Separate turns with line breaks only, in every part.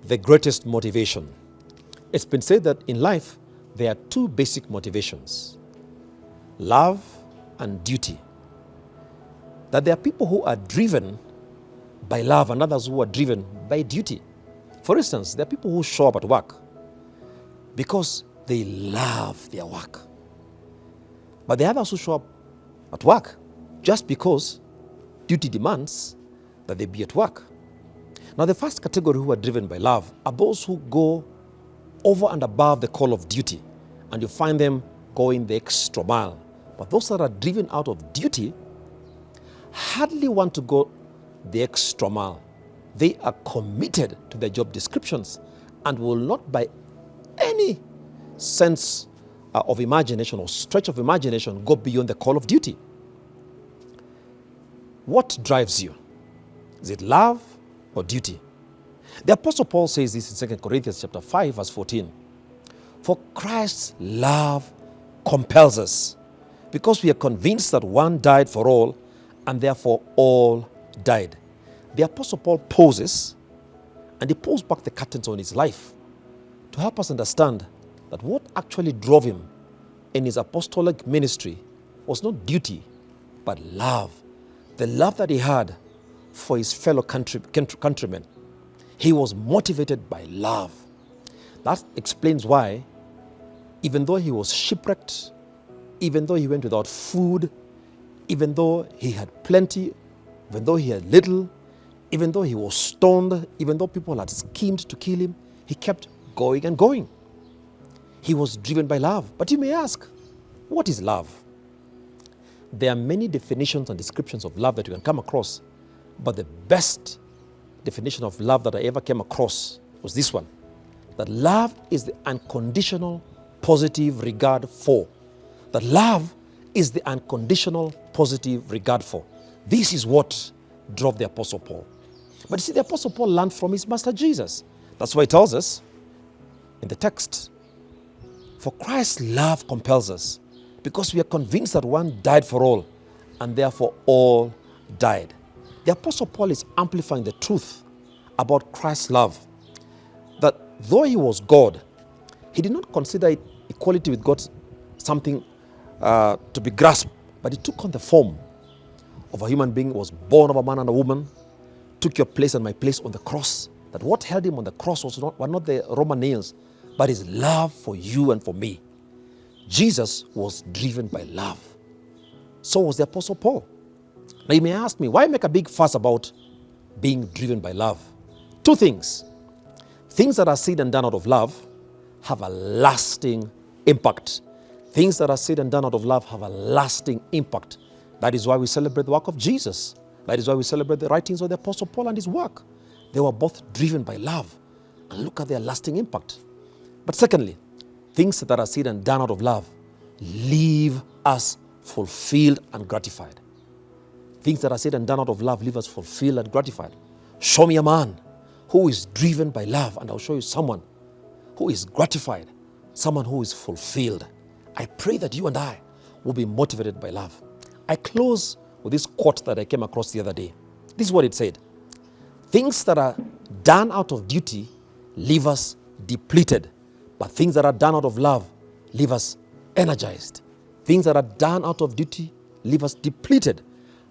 the greatest motivation. It's been said that in life, there are two basic motivations, love and duty. That there are people who are driven by love and others who are driven by duty. For instance, there are people who show up at work because they love their work. But there are others who show up at work just because duty demands that they be at work. Now, the first category who are driven by love are those who go over and above the call of duty, and you find them going the extra mile. But those that are driven out of duty hardly want to go the extra mile. They are committed to their job descriptions and will not, by any sense of imagination or stretch of imagination, go beyond the call of duty. What drives you? Is it love or duty? The Apostle Paul says this in 2 Corinthians chapter 5, verse 14. For Christ's love compels us, because we are convinced that one died for all, and therefore all died. The Apostle Paul pauses, and he pulls back the curtains on his life to help us understand that what actually drove him in his apostolic ministry was not duty, but love. The love that he had for his fellow countrymen. He was motivated by love. That explains why, even though he was shipwrecked, even though he went without food, even though he had plenty, even though he had little, even though he was stoned, even though people had schemed to kill him, he kept going and going. He was driven by love. But you may ask, what is love? There are many definitions and descriptions of love that you can come across, but the best definition of love that I ever came across was this one, that love is the unconditional positive regard for. That love is the unconditional positive regard for. This is what drove the Apostle Paul. But you see, the Apostle Paul learned from his Master Jesus. That's why he tells us in the text, for Christ's love compels us, because we are convinced that one died for all, and therefore all died. The Apostle Paul is amplifying the truth about Christ's love, that though he was God, he did not consider equality with God something to be grasped, but he took on the form of a human being, was born of a man and a woman, took your place and my place on the cross. That what held him on the cross were not the Roman nails, but his love for you and for me. Jesus was driven by love. So was the Apostle Paul. Now you may ask me, why make a big fuss about being driven by love? Two things. Things that are said and done out of love have a lasting impact. Things that are said and done out of love have a lasting impact. That is why we celebrate the work of Jesus. That is why we celebrate the writings of the Apostle Paul and his work. They were both driven by love. And look at their lasting impact. But secondly, things that are said and done out of love leave us fulfilled and gratified. Things that are said and done out of love leave us fulfilled and gratified. Show me a man who is driven by love, and I'll show you someone who is gratified, someone who is fulfilled. I pray that you and I will be motivated by love. I close with this quote that I came across the other day. This is what it said. Things that are done out of duty leave us depleted, but things that are done out of love leave us energized. Things that are done out of duty leave us depleted,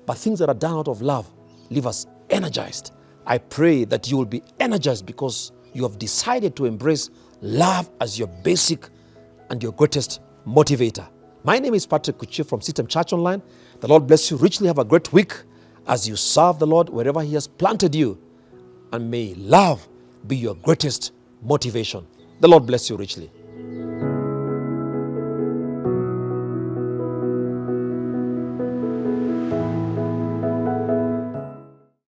but things that are done out of love leave us energized. I pray that you will be energized because you have decided to embrace love as your basic and your greatest motivator. My name is Patrick Kuchio from CITAM ChurchOnline. The Lord bless you richly. Have a great week as you serve the Lord wherever He has planted you. And may love be your greatest motivation. The Lord bless you richly.